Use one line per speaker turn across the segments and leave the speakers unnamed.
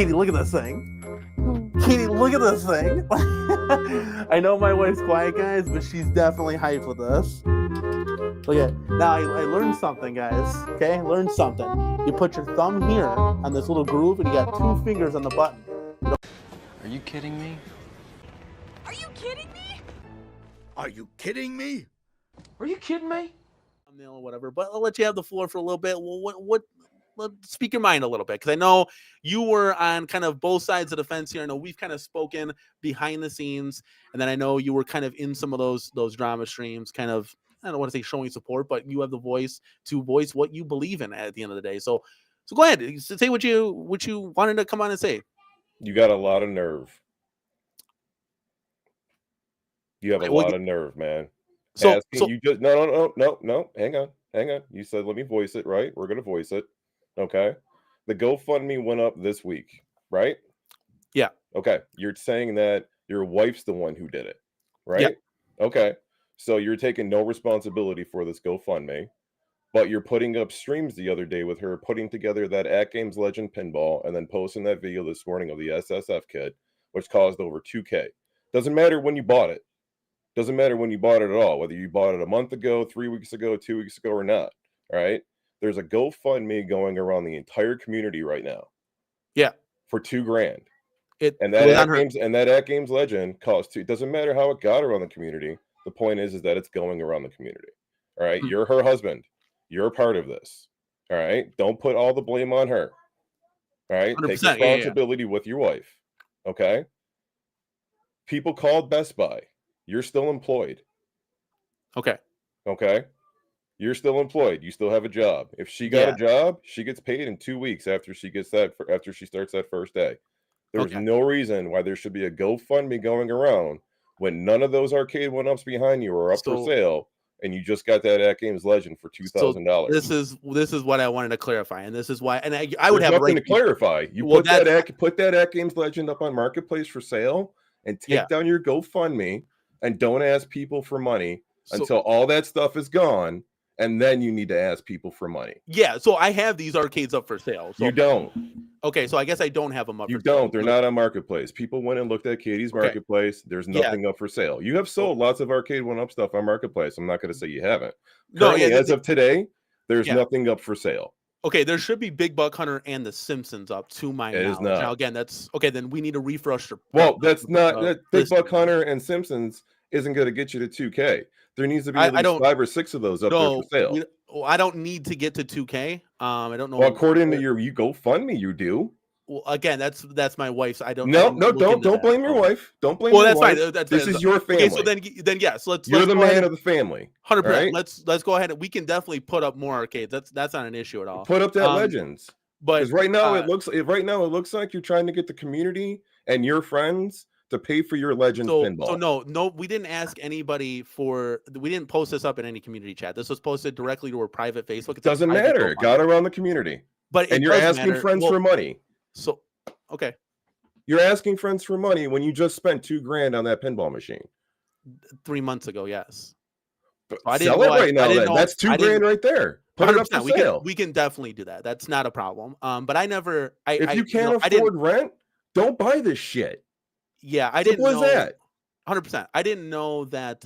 Katie, look at this thing. Katie, look at this thing. I know my wife's quiet, guys, but she's definitely hyped with this. Look at it. Now, I learned something, guys. Okay, learned something. You put your thumb here on this little groove, and you got 2 fingers on the button.
Are you kidding me?
Are you kidding me?
Are you kidding me?
Are you kidding me?
Or whatever, but I'll let you have the floor for a little bit. Well, let's speak your mind a little bit, because I know you were on kind of both sides of the fence here. I know we've kind of spoken behind the scenes, and then I know you were kind of in some of those drama streams, kind of, I don't want to say showing support, but you have the voice to voice what you believe in at the end of the day. So go ahead, say what you wanted to come on and say.
You got a lot of nerve. You have a lot of nerve, man. No, hang on. You said let me voice it, right? We're gonna voice it. Okay. The GoFundMe went up this week, right?
Yeah.
Okay. You're saying that your wife's the one who did it, right?
Yeah.
Okay. So you're taking no responsibility for this GoFundMe, but you're putting up streams the other day with her putting together that At Games Legend pinball and then posting that video this morning of the SSF kit, which caused over 2K. Doesn't matter when you bought it. Doesn't matter when you bought it at all, whether you bought it a month ago, 3 weeks ago, 2 weeks ago, or not. All right. There's a GoFundMe going around the entire community right now.
Yeah.
For $2,000. And that At Games Legend costs $2,000. It doesn't matter how it got around the community. The point is that it's going around the community. All right. You're her husband. You're a part of this. All right. Don't put all the blame on her. All right. Take responsibility with your wife. Okay. People called Best Buy. You're still employed.
Okay.
You're still employed. You still have a job. If she got a job, she gets paid in 2 weeks after she starts that first day. There's no reason why there should be a GoFundMe going around when none of those arcade 1-ups behind you are up for sale, and you just got that At Games Legend for $2,000.
This is what I wanted to clarify, and this is why. And I would have
nothing to clarify. You put that At Games Legend up on Marketplace for sale, and take down your GoFundMe, and don't ask people for money until all that stuff is gone. And then you need to ask people for money.
Yeah, so I have these arcades up for sale. So,
you don't.
Okay, so I guess I don't have them up.
You don't. They're not on Marketplace. People went and looked at Katie's Marketplace. There's nothing up for sale. You have sold lots of arcade 1-up stuff on Marketplace. I'm not going to say you haven't. Currently, as of today, there's nothing up for sale.
Okay, there should be Big Buck Hunter and The Simpsons up to my knowledge. It is not. Now, again, that's okay. Then we need to refresh.
That's not Big Buck Hunter and Simpsons isn't going to get you to 2K. There needs to be at least 5 or 6 of those up there for sale.
I don't need to get to 2K. I don't know.
Well, according to your GoFundMe, you do.
Well, again, that's my wife's. I don't.
Don't blame your wife. Don't blame. Well,
that's fine.
This is your family.
Okay, so then yes,
You're the man of the family.
100%. Let's go ahead and we can definitely put up more arcades. That's not an issue at all.
Put up that Legends. But right now it looks like you're trying to get the community and your friends to pay for your Legends pinball.
So no, we didn't ask anybody we didn't post this up in any community chat. This was posted directly to our private Facebook.
It doesn't matter. It got around the community.
And
you're asking friends for money.
So, okay.
You're asking friends for money when you just spent $2,000 on that pinball machine.
3 months ago, yes.
Sell it right now. That's $2,000 right there. Put it up for sale.
We can definitely do that. That's not a problem. But I never.
If you can't afford rent, don't buy this shit.
Yeah, I didn't know
that.
100%. I didn't know that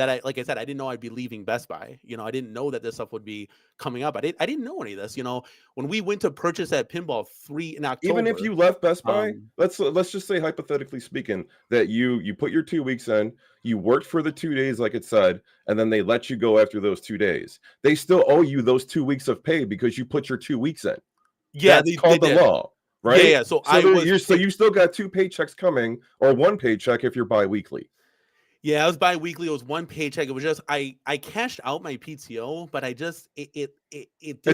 like I said, I didn't know I'd be leaving Best Buy. I didn't know that this stuff would be coming up. I didn't know any of this. When we went to purchase that pinball in October.
Even if you left Best Buy, let's just say hypothetically speaking that you put your 2 weeks in, you worked for the 2 days like it said, and then they let you go after those 2 days. They still owe you those 2 weeks of pay because you put your 2 weeks in.
Yeah,
that's called the law. Right?
Yeah. So
you still got 2 paychecks coming, or 1 paycheck if you're bi-weekly.
Yeah, it was bi-weekly. It was 1 paycheck. It was just I cashed out my PTO, but I just it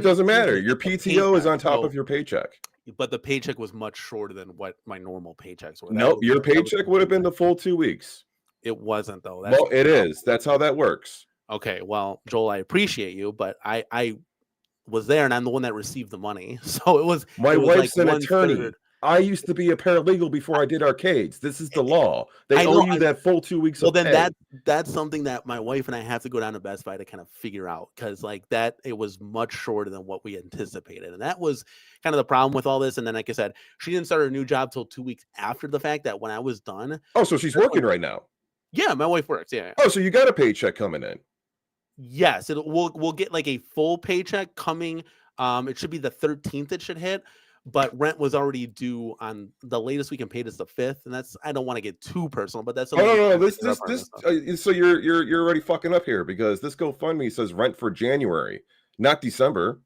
doesn't matter. Your PTO is on top of your paycheck.
But the paycheck was much shorter than what my normal paychecks were.
Nope, your paycheck would have been the full 2 weeks.
It wasn't though.
Well, it is. That's how that works.
Okay, well, Joel, I appreciate you, but I was there and I'm the one that received the money. So it was
wife's an attorney. I used to be a paralegal before I did arcades. This is the law. They
I
owe
know,
you that full 2 weeks
well,
of
then
pay.
that's something that my wife and I have to go down to Best Buy to kind of figure out, because like that it was much shorter than what we anticipated, and that was kind of the problem with all this. And then, like I said, she didn't start her new job till 2 weeks after the fact. That when I was done,
Oh, so she's working right now.
yeah, my wife works. Yeah.
Oh, so you got a paycheck coming in.
Yes, we'll get like a full paycheck coming. It should be the 13th. It should hit, but rent was already due on the latest we can pay is the 5th, and that's, I don't want to get too personal, but that's
Oh
something.
no, so you're already fucking up here, because this GoFundMe says rent for January, not December.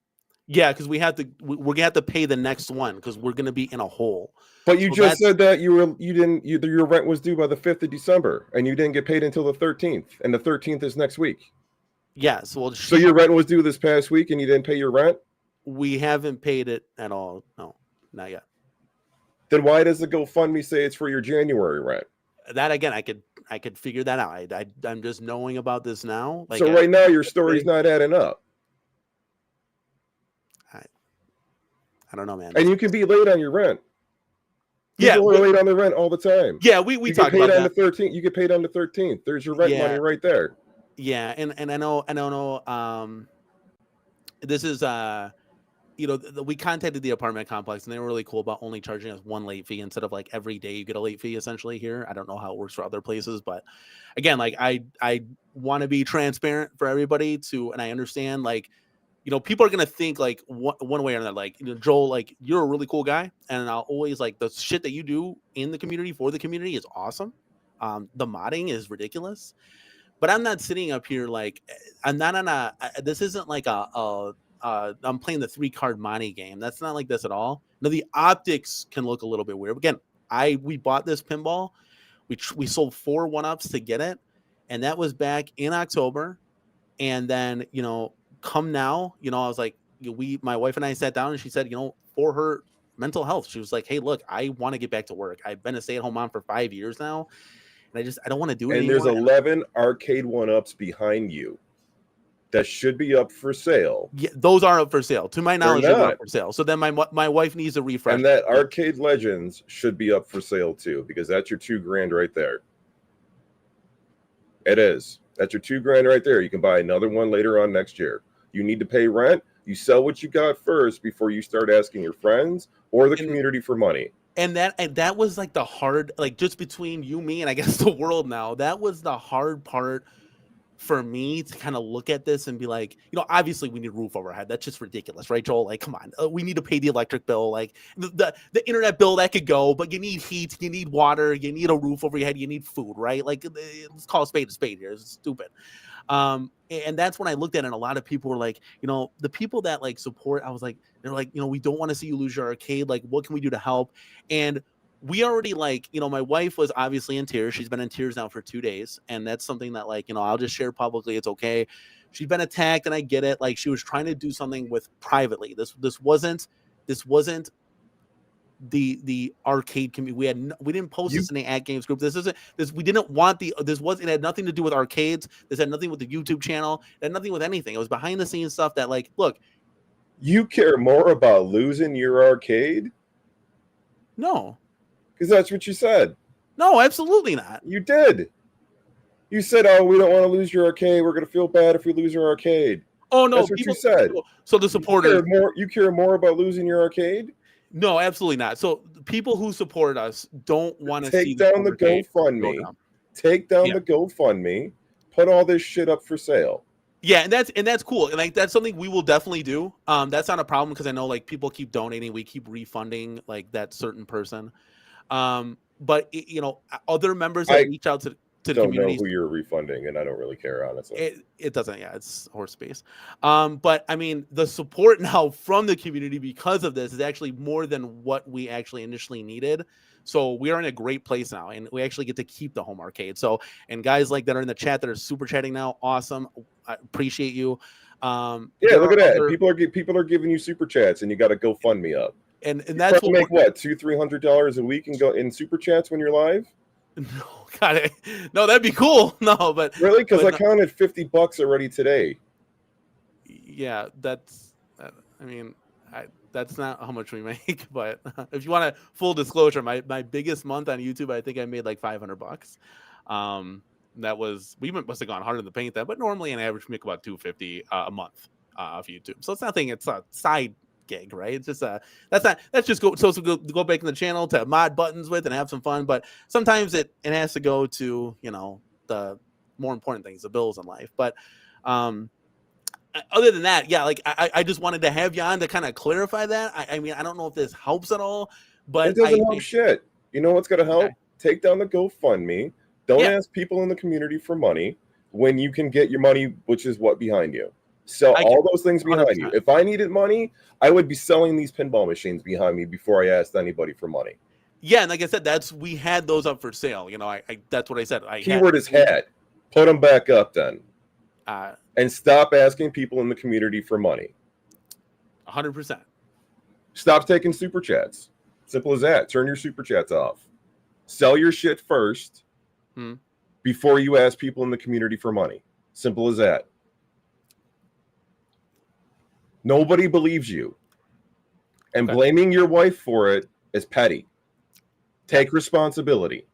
Yeah, because we're gonna have to pay the next one because we're gonna be in a hole.
But you just said that your rent was due by the 5th of December, and you didn't get paid until the 13th, and the 13th is next week.
Yes, well,
So your rent was due this past week, and you didn't pay your rent?
we haven't paid it at all. No, not yet.
Then why does the GoFundMe say it's for your January rent?
That again, I could figure that out. I'm just knowing about this now. Like,
so right now your story's not adding up.
I don't know, man.
And you can be late on your rent.
Yeah,
People are late on the rent all the time.
Yeah, we talked about that.
The 13th. You get paid on the 13th. There's your rent money right there.
Yeah, and I don't know. This is we contacted the apartment complex, and they were really cool about only charging us one late fee instead of like every day you get a late fee essentially here. I don't know how it works for other places, but again, like I want to be transparent for everybody too, and I understand like, people are gonna think like one way or another, like, Joel, like, you're a really cool guy, and I'll always like the shit that you do in the community for the community is awesome. The modding is ridiculous. But I'm not sitting up here like I'm not on this isn't like I'm playing the 3-card money game. That's not like this at all. No, the optics can look a little bit weird. Again, we bought this pinball. We sold 4 1-ups to get it, and that was back in October. And then, come now, I was like, my wife and I sat down, and she said, for her mental health, she was like, hey, look, I want to get back to work. I've been a stay-at-home mom for 5 years now. And I don't want to do it anymore.
And there's 11 arcade 1-ups behind you that should be up for sale.
Yeah, those are up for sale. To my knowledge, they're up for sale. So then my wife needs a refresh.
And that Arcade Legends should be up for sale too, because that's your $2,000 right there. It is. That's your $2,000 right there. You can buy another one later on next year. You need to pay rent. You sell what you got first before you start asking your friends or the community for money.
And that was like the hard, like, just between you, me, and I guess the world now, that was the hard part for me to kind of look at this and be like, obviously we need a roof over our head. That's just ridiculous, right, Joel? Like, come on, we need to pay the electric bill, like the internet bill, that could go, but you need heat, you need water, you need a roof over your head, you need food, right? Like, let's call a spade here. It's stupid. And that's when I looked at it, and a lot of people were like, the people that like support, I was like, they're like, we don't want to see you lose your arcade. Like, what can we do to help? And we already, like, my wife was obviously in tears. She's been in tears now for 2 days. And that's something that, like, I'll just share publicly. It's okay. She's been attacked, and I get it. Like, she was trying to do something with privately. This wasn't the arcade community. We didn't post this in the At Games group. We didn't want it had nothing to do with arcades. This had nothing with the YouTube channel. It had nothing with anything. It was behind the scenes stuff that, like, look.
You care more about losing your arcade?
No.
Because that's what you said.
No, absolutely not.
You did. You said, oh, we don't want to lose your arcade. We're going to feel bad if we lose our arcade.
Oh, no.
That's what you said.
So the supporters.
You care more about losing your arcade?
No, absolutely not. So people who support us don't want to
take down the GoFundMe. Take down the GoFundMe. Put all this shit up for sale.
Yeah, and that's cool. And like, that's something we will definitely do. That's not a problem, because I know, like, people keep donating. We keep refunding, like, that certain person. But other members that reach out to the community.
Don't know who you're refunding, and I don't really care, honestly.
It doesn't. Yeah, it's horse space. But I mean, the support now from the community because of this is actually more than what we actually initially needed. So we are in a great place now, and we actually get to keep the home arcade. So, and guys like that are in the chat that are super chatting now, awesome. I appreciate you.
Yeah, look at that. People are giving you super chats, and you got to GoFundMe up.
And that's what
make what $200-300 a week and go in super chats when you're live.
No, got it. No, that'd be cool. No, but
really, because I counted $50 already today.
Yeah, that's. I mean, That's not how much we make, but if you want a full disclosure, my biggest month on YouTube, I think I made like $500. That was, we must have gone harder in the paint that, but normally an average we make about $250 a month off YouTube. So it's nothing. It's a side gig, right? It's just that's just go back in the channel to mod buttons with and have some fun. But sometimes it has to go to, you know, the more important things, the bills in life. But other than that, yeah, like I just wanted to have you on to kind of clarify that. I mean, I don't know if this helps at all, but
it doesn't help shit. You know what's gonna help?
Okay.
Take down the GoFundMe. Don't ask people in the community for money when you can get your money, which is what behind you. Sell all those things behind
100%.
you. If I needed money, I would be selling these pinball machines behind me before I asked anybody for money.
Yeah, and like I said, we had those up for sale. You know, I that's what I said.
Keyword is had. Put them back up then. And stop asking people in the community for money.
100%.
Stop taking super chats. Simple as that. Turn your super chats off. Sell your shit first before you ask people in the community for money. Simple as that. Nobody believes you. And blaming your wife for it is petty. Take responsibility.